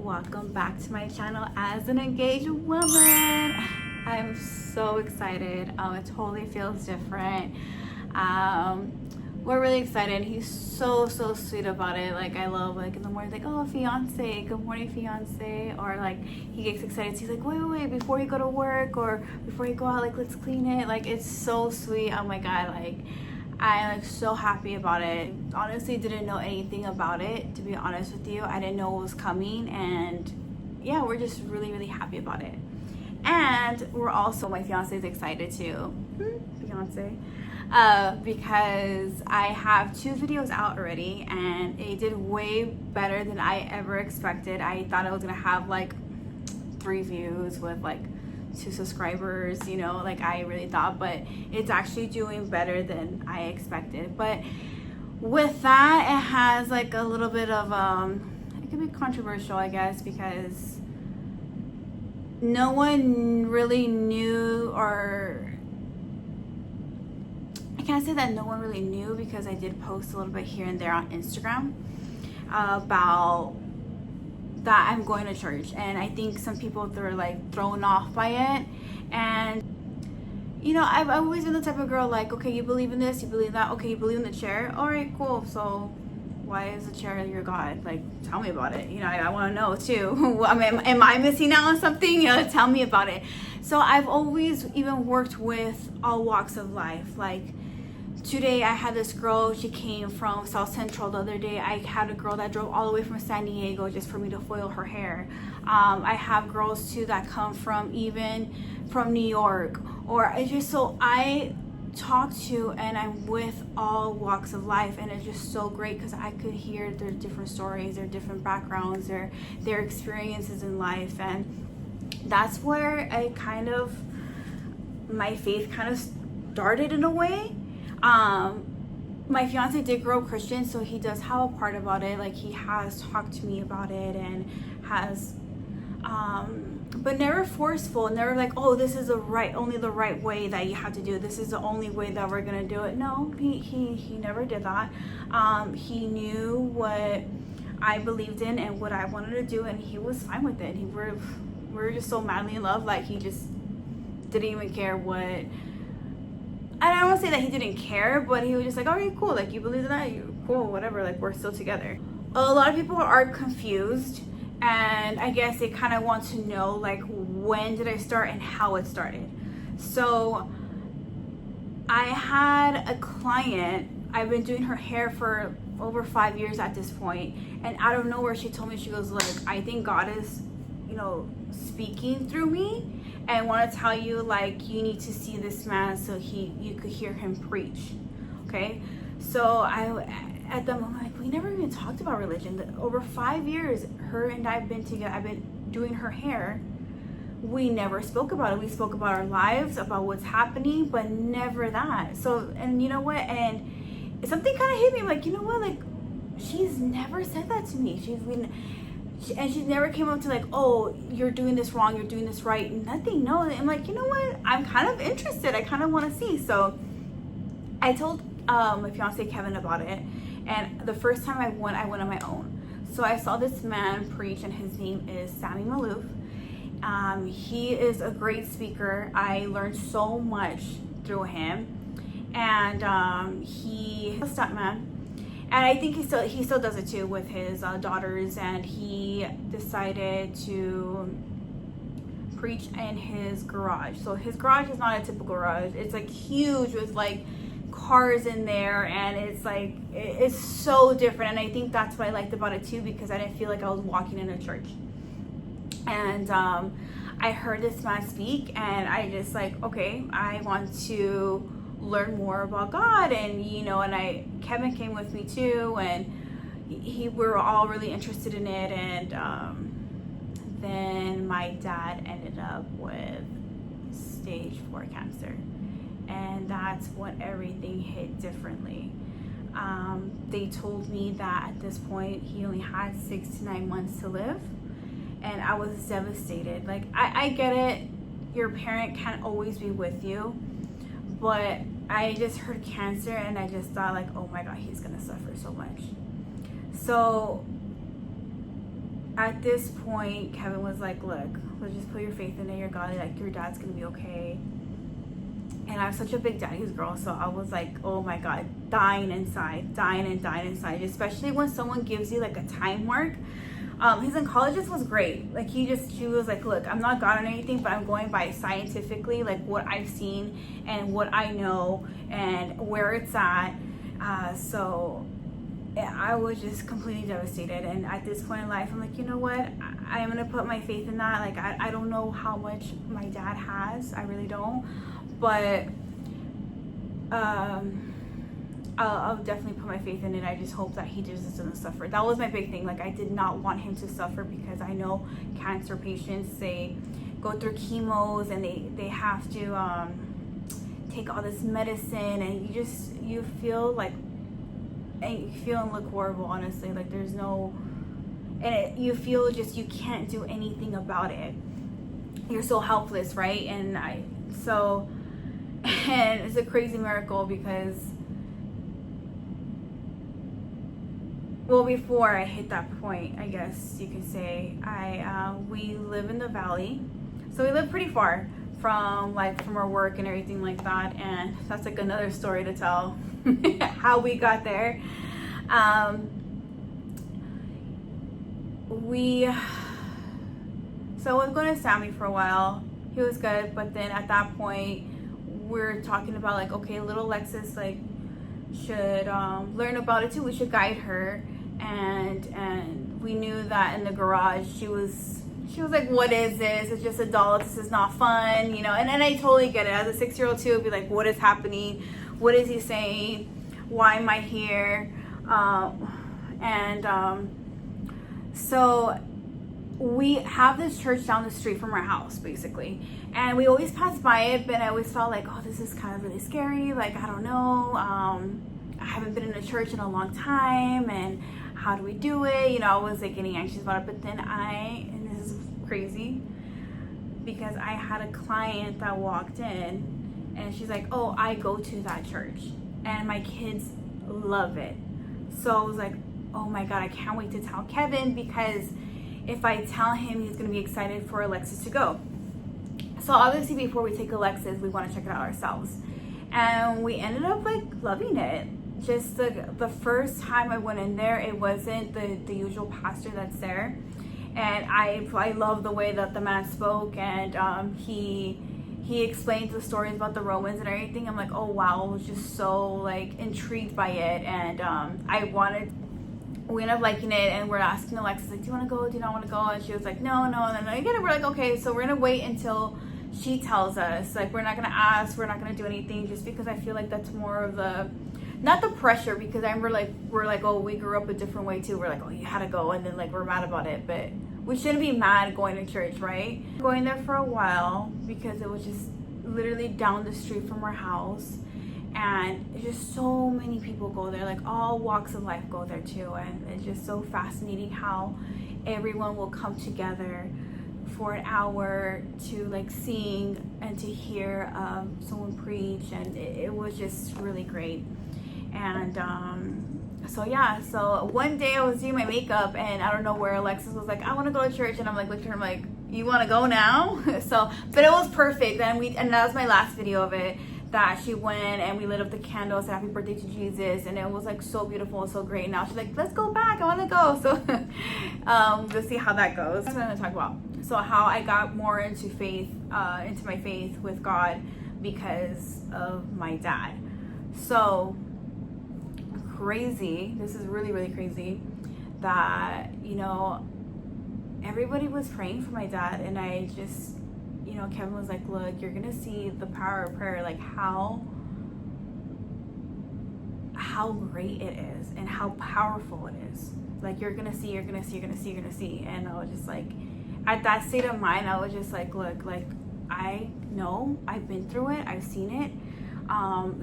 welcome back to my channel as an engaged woman. I'm so excited. It totally feels different. We're really excited. He's so sweet about it. Like, I love, like, in the morning, like, oh, fiance, good morning, fiance. Or like, he gets excited, he's like, wait, before you go to work or before you go out, like, let's clean it. Like, it's so sweet. Oh my god, like, I'm like so happy about it. Honestly, didn't know anything about it, to be honest with you. I didn't know what was coming, and yeah, we're just really happy about it. And we're also, my fiance is excited too. Fiance. Because I have 2 videos out already, and it did way better than I ever expected. I thought I was gonna have like 3 views with like 2 subscribers, you know, like I really thought, but it's actually doing better than I expected. But with that, it has like a little bit of it could be controversial, I guess, because no one really knew, or I can't say that no one really knew, because I did post a little bit here and there on Instagram about that I'm going to church, and I think some people were like thrown off by it. And you know, I've always been the type of girl like, okay, you believe in this, you believe that, okay, you believe in the chair, all right, cool, so why is the chair your god? Like, tell me about it. You know, I want to know too. I mean, am I missing out on something? You know, tell me about it. So I've always even worked with all walks of life. Like, today I had this girl, she came from South Central. The other day I had a girl that drove all the way from San Diego just for me to foil her hair. I have girls too that come from even from New York, or it's just, so I talk to and I'm with all walks of life, and it's just so great because I could hear their different stories, their different backgrounds, their experiences in life. And that's where I kind of, my faith kind of started in a way. My fiance did grow up Christian, so he does have a part about it. Like, he has talked to me about it and has, but never forceful, never like, oh, this is only the right way that you have to do it. This is the only way that we're gonna do it. No, he never did that. He knew what I believed in and what I wanted to do, and he was fine with it. We were just so madly in love. Like, he just didn't even care what. I don't want to say that he didn't care, but he was just like, all right, cool. Like, you believe in that? You cool, whatever. Like, we're still together. A lot of people are confused, and I guess they kind of want to know, like, when did I start and how it started. So I had a client. I've been doing her hair for over 5 years at this point, and out of nowhere, she told me, she goes, like, I think God is, you know, speaking through me, and I want to tell you, like, you need to see this man so you could hear him preach. Okay, so at the moment, like, we never even talked about religion. Over 5 years, her and I've been together. I've been doing her hair. We never spoke about it. We spoke about our lives, about what's happening, but never that. So, and you know what? And something kind of hit me. I'm like, you know what? Like, she's never said that to me. And she never came up to like, oh, you're doing this wrong, you're doing this right, nothing. No, I'm like, you know what, I'm kind of interested, I kind of want to see. So I told my fiance Kevin about it, and the first time I went on my own. So I saw this man preach, and his name is Sammy Malouf. He is a great speaker. I learned so much through him, and he's a stuntman. And I think he still does it too with his daughters. And he decided to preach in his garage. So his garage is not a typical garage. It's like huge with like cars in there, and it's like, it's so different. And I think that's what I liked about it too, because I didn't feel like I was walking in a church. And I heard this man speak, and I just like, okay, I want to learn more about God. And you know, and Kevin came with me too, and we were all really interested in it. And then my dad ended up with stage 4 cancer, and that's when everything hit differently. They told me that at this point he only had 6 to 9 months to live, and I was devastated. Like, I get it, your parent can't always be with you, but I just heard cancer, and I just thought, like, oh my God, he's gonna suffer so much. So at this point, Kevin was like, look, let's just put your faith in it. Your God, like, your dad's gonna be okay. And I'm such a big daddy's girl, so I was like, oh my God, dying inside, especially when someone gives you like a time mark. His oncologist was great. Like, she was like, look, I'm not God on anything, but I'm going by scientifically, like what I've seen and what I know and where it's at. So I was just completely devastated. And at this point in life, I'm like, you know what? I'm going to put my faith in that. Like, I don't know how much my dad has. I really don't. But I'll definitely put my faith in it. I just hope that he just doesn't suffer. That was my big thing. Like, I did not want him to suffer, because I know cancer patients, they go through chemos and they have to take all this medicine, and you feel like, and you feel and look horrible, honestly. Like, there's no, and you feel just you can't do anything about it. You're so helpless, right? And it's a crazy miracle, because, well, before I hit that point, I guess you could say, we live in the valley, so we live pretty far from our work and everything like that, and that's like another story to tell how we got there. So I was going to Sammy for a while. He was good, but then at that point, we're talking about like, okay, little Alexis like should learn about it too. We should guide her, and we knew that in the garage she was like, what is this? It's just a doll. This is not fun, you know. And I totally get it. As a 6-year-old too, I'd be like, what is happening? What is he saying? Why am I here? So we have this church down the street from our house, basically, and we always pass by it, but I always felt like, oh, this is kind of really scary. Like, I don't know. I haven't been in a church in a long time, and how do we do it? You know, I was like getting anxious about it. But then and this is crazy, because I had a client that walked in, and she's like, oh, I go to that church, and my kids love it. So I was like, oh my God, I can't wait to tell Kevin, because if I tell him, he's going to be excited for Alexis to go. So obviously, before we take Alexis, we want to check it out ourselves. And we ended up like loving it. Just the first time I went in there, it wasn't the usual pastor that's there. And I love the way that the man spoke, and he explained the stories about the Romans and everything. I'm like, oh wow, I was just so like intrigued by it, and we ended up liking it, and we're asking Alexis, like, do you want to go? Do you not want to go? And she was like, no. And then again, we're like, okay, so we're going to wait until she tells us. Like, we're not going to ask. We're not going to do anything, just because I feel like that's more of not the pressure, because I remember, like, we're like, oh, we grew up a different way, too. We're like, oh, you had to go, and then, like, we're mad about it. But we shouldn't be mad going to church, right? Going there for a while, because it was just literally down the street from our house. And just so many people go there, like all walks of life go there too. And it's just so fascinating how everyone will come together for an hour to like sing and to hear someone preach. And it was just really great. And so one day I was doing my makeup, and I don't know where Alexis was like, I want to go to church. And I'm like, looked at her, I'm like, you want to go now? But it was perfect. And that was my last video of it, that she went and we lit up the candles, happy birthday to Jesus, and it was like so beautiful, so great. Now she's like, let's go back, I want to go. So we'll see how that goes. That's what I'm going to talk about. So how I got more into my faith with God because of my dad. So crazy, this is really, really crazy, that, you know, everybody was praying for my dad, and I just, you know, Kevin was like, look, you're gonna see the power of prayer, like how great it is and how powerful it is. Like, you're gonna see. And I was just like, at that state of mind, I was just like, look, like, I know, I've been through it, I've seen it.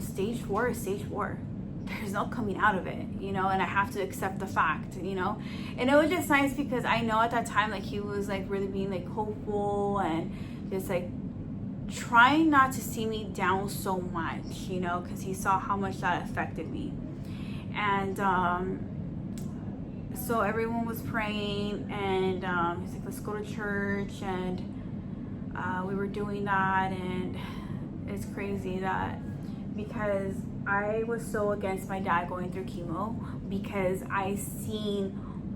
Stage 4 is stage 4. There's no coming out of it, you know, and I have to accept the fact, you know. And it was just nice, because I know at that time, like, he was like really being like hopeful and just like trying not to see me down so much, you know, because he saw how much that affected me. And So everyone was praying, and he's like, let's go to church, and we were doing that. And it's crazy that, because I was so against my dad going through chemo, because I seen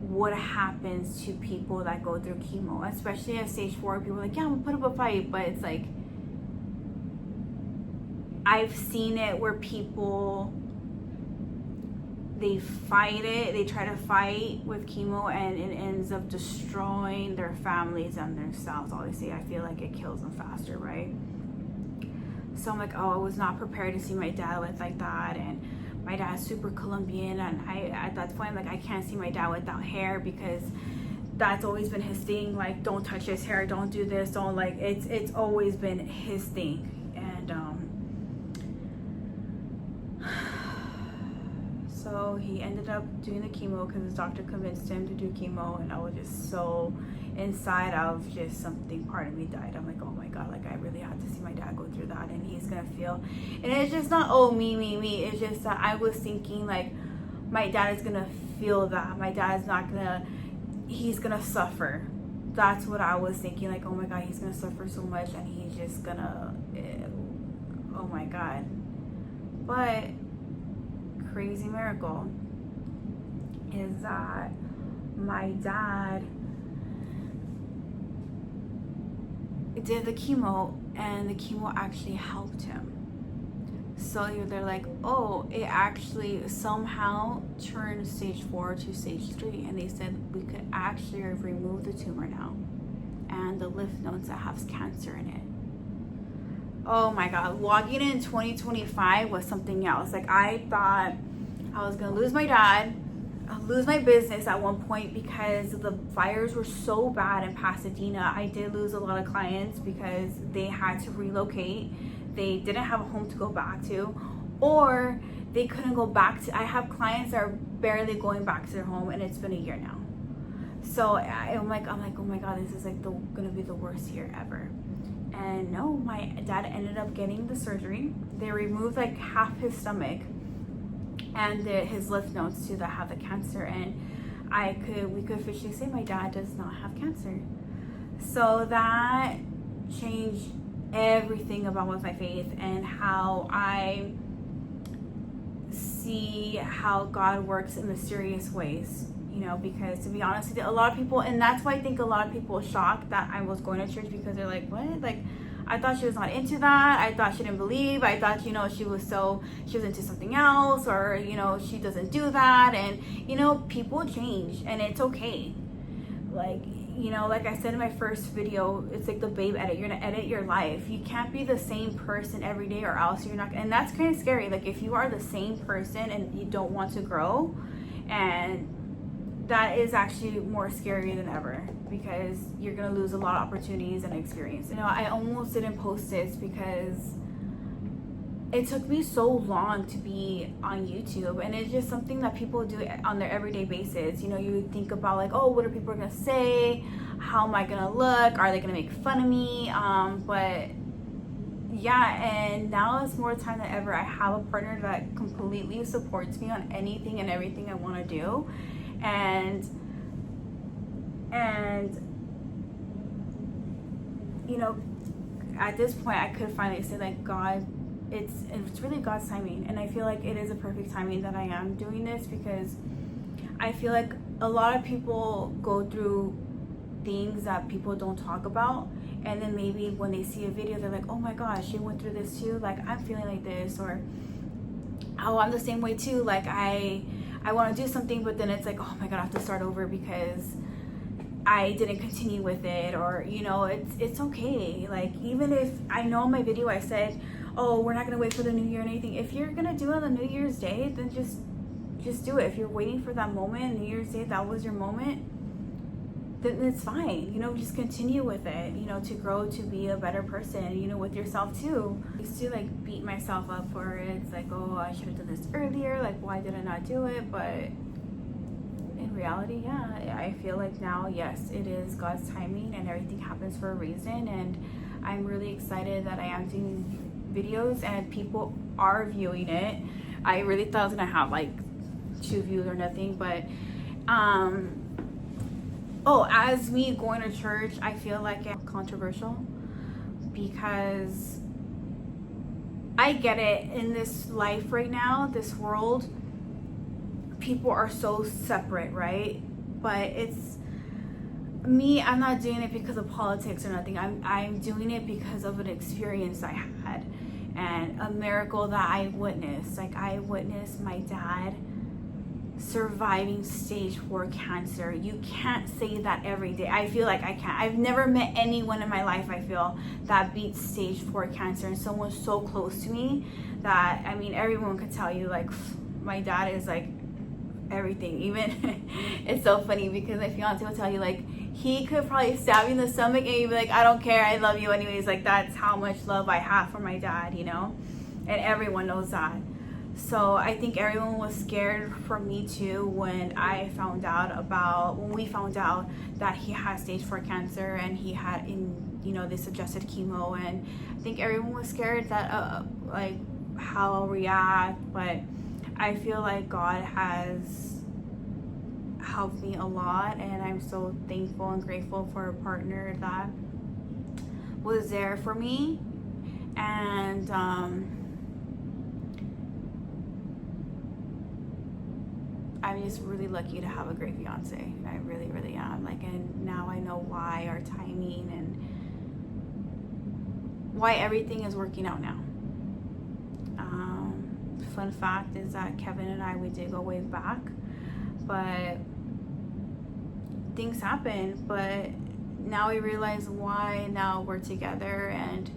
what happens to people that go through chemo, especially at stage 4. People are like, yeah, I'm gonna put up a fight, but it's like, I've seen it where people, they fight it, they try to fight with chemo, and it ends up destroying their families and themselves. Obviously, I feel like it kills them faster, right? So I'm like, oh, I was not prepared to see my dad with like that. And my dad's super Colombian, and I, at that point, I'm like, I can't see my dad without hair, because that's always been his thing. Like, don't touch his hair, don't do this, don't, like, it's always been his thing. And so he ended up doing the chemo because his doctor convinced him to do chemo, and I was just so inside of just something, part of me died. I'm like, oh my god, like, I really had to see my dad go through that, and he's gonna feel, and it's just not, oh, me, it's just that I was thinking, like, my dad is gonna feel that, my dad's not gonna, he's gonna suffer. That's what I was thinking, like, oh my god, he's gonna suffer so much, and he's just gonna, oh my god. But crazy miracle is that my dad did the chemo, and the chemo actually helped him. So they're like, oh, it actually somehow turned stage 4 to stage 3, and they said we could actually remove the tumor now, and the lymph nodes that have cancer in it. Oh my god, walking in 2025 was something else. Like, I thought I was gonna lose my dad, lose my business at one point, because the fires were so bad in Pasadena. I did lose a lot of clients because they had to relocate. They didn't have a home to go back to, or they couldn't go back to, I have clients that are barely going back to their home, and it's been a year now. So I'm like, oh my god, this is like gonna be the worst year ever. And no, my dad ended up getting the surgery. They removed like half his stomach and his lymph nodes too that have the cancer, and we could officially say my dad does not have cancer. So that changed everything about with my faith and how I see how God works in mysterious ways, you know, because to be honest with you, a lot of people, and that's why I think a lot of people are shocked that I was going to church, because they're like, what? Like, I thought she was not into that. I thought she didn't believe. I thought, you know, she was into something else, or, you know, she doesn't do that. And, you know, people change, and it's okay. Like, you know, like I said in my first video, it's like the babe edit. You're gonna edit your life. You can't be the same person every day, or else you're not, and that's kind of scary. Like, if you are the same person and you don't want to grow, and that is actually more scary than ever, because you're gonna lose a lot of opportunities and experience. You know, I almost didn't post this because it took me so long to be on YouTube, and it's just something that people do on their everyday basis. You know, you think about like, oh, what are people gonna say? How am I gonna look? Are they gonna make fun of me? But yeah, and now it's more time than ever. I have a partner that completely supports me on anything and everything I want to do, and you know, at this point, I could finally say like, God, it's really God's timing, and I feel like it is a perfect timing that I am doing this, because I feel like a lot of people go through things that people don't talk about, and then maybe when they see a video, they're like, oh my gosh, she went through this too, like I'm feeling like this, or oh, I'm the same way too, like I want to do something, but then it's like, oh my god, I have to start over because I didn't continue with it, or you know, it's okay. Like, even if I know in my video I said, oh, we're not gonna wait for the new year or anything. If you're gonna do it on the New Year's Day, then just do it. If you're waiting for that moment, New Year's Day, that was your moment, then it's fine. You know, just continue with it, you know, to grow, to be a better person, you know, with yourself too. I used to like beat myself up for it. It's like, oh, I should have done this earlier, like why did I not do it? But in reality, yeah, I feel like now, yes, it is God's timing, and everything happens for a reason, and I'm really excited that I am doing videos and people are viewing it. I really thought I was gonna have like 2 views or nothing, but As me going to church, I feel like it's controversial because I get it. In this life right now, this world, people are so separate, right? But it's me, I'm not doing it because of politics or nothing. I'm doing it because of an experience I had and a miracle that I witnessed. Like, I witnessed my dad surviving stage 4 cancer. You can't say that every day. I feel like I can't. I've never met anyone in my life, I feel, that beats stage 4 cancer, and someone so close to me that, I mean, everyone could tell you, like, my dad is like everything. Even it's so funny because my fiance will tell you, like, he could probably stab you in the stomach and you'd be like, I don't care, I love you anyways. Like, that's how much love I have for my dad, you know? And everyone knows that. So I think everyone was scared for me too when we found out that he had stage 4 cancer and he had they suggested chemo, and I think everyone was scared that like how I'll react. But I feel like God has helped me a lot, and I'm so thankful and grateful for a partner that was there for me. And I'm just really lucky to have a great fiance. I really, really am. Like, and now I know why our timing and why everything is working out now. Fun fact is that Kevin and we did go way back, but things happen. But now we realize why. Now we're together, and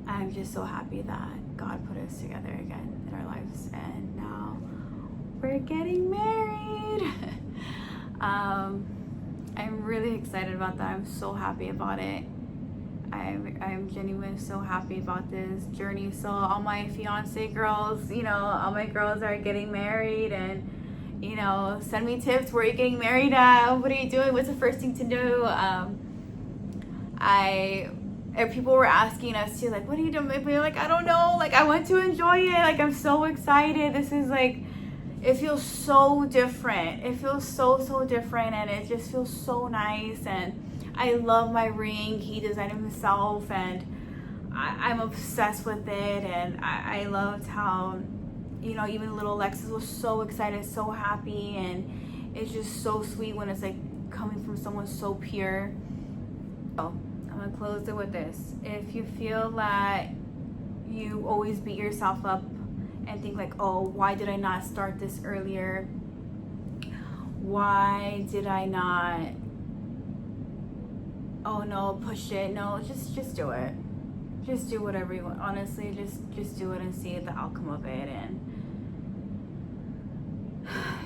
I'm just so happy that God put us together again in our lives, and now we're getting married. I'm really excited about that. I'm so happy about it. I'm genuinely so happy about this journey. So all my fiance girls, all my girls are getting married, and send me tips. Where are you getting married at? What are you doing? What's the first thing to do? People were asking us too, like, what are you doing? We're like, I don't know. Like, I want to enjoy it. Like, I'm so excited. This is like, it feels so different. It feels so different, and it just feels so nice. And I love my ring. He designed it himself, and I'm obsessed with it. And I loved how, even little Alexis was so excited, so happy, and it's just so sweet when it's like coming from someone so pure. So I'm gonna close it with this. If you feel that you always beat yourself up and think like, oh, why did I not start this earlier? Why did I not, oh no, push it? No, just do it. Just do whatever you want. Honestly, just do it and see the outcome of it, and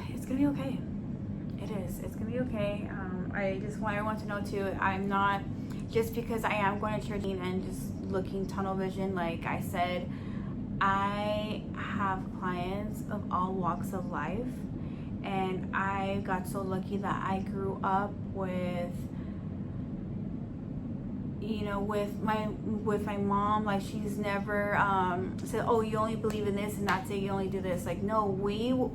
it's gonna be okay. It is. It's gonna be okay. I just want everyone to know too, I'm not, just because I am going to church and just looking tunnel vision, like I said, I have clients of all walks of life, and I got so lucky that I grew up with my mom. Like, she's never said, oh, you only believe in this and that's it, you only do this. Like, no,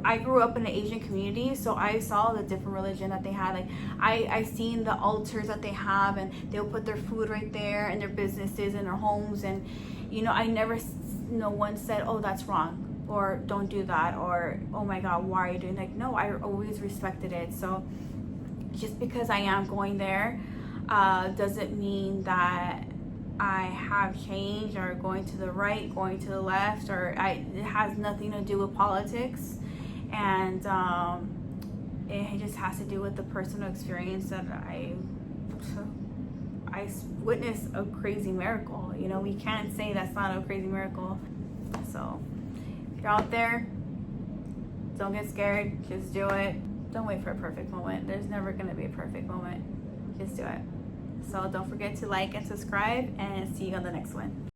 I grew up in the Asian community, so I saw the different religion that they had. Like, I seen the altars that they have, and they'll put their food right there, and their businesses and their homes, and no one said, oh, that's wrong, or don't do that, or oh my God, why are you doing? Like, no, I always respected it. So just because I am going there doesn't mean that I have changed, or going to the right, going to the left, or it has nothing to do with politics. And it just has to do with the personal experience that I witnessed a crazy miracle. We can't say that's not a crazy miracle. So if you're out there, don't get scared, just do it. Don't wait for a perfect moment. There's never gonna be a perfect moment. Just do it. So don't forget to like and subscribe, and see you on the next one.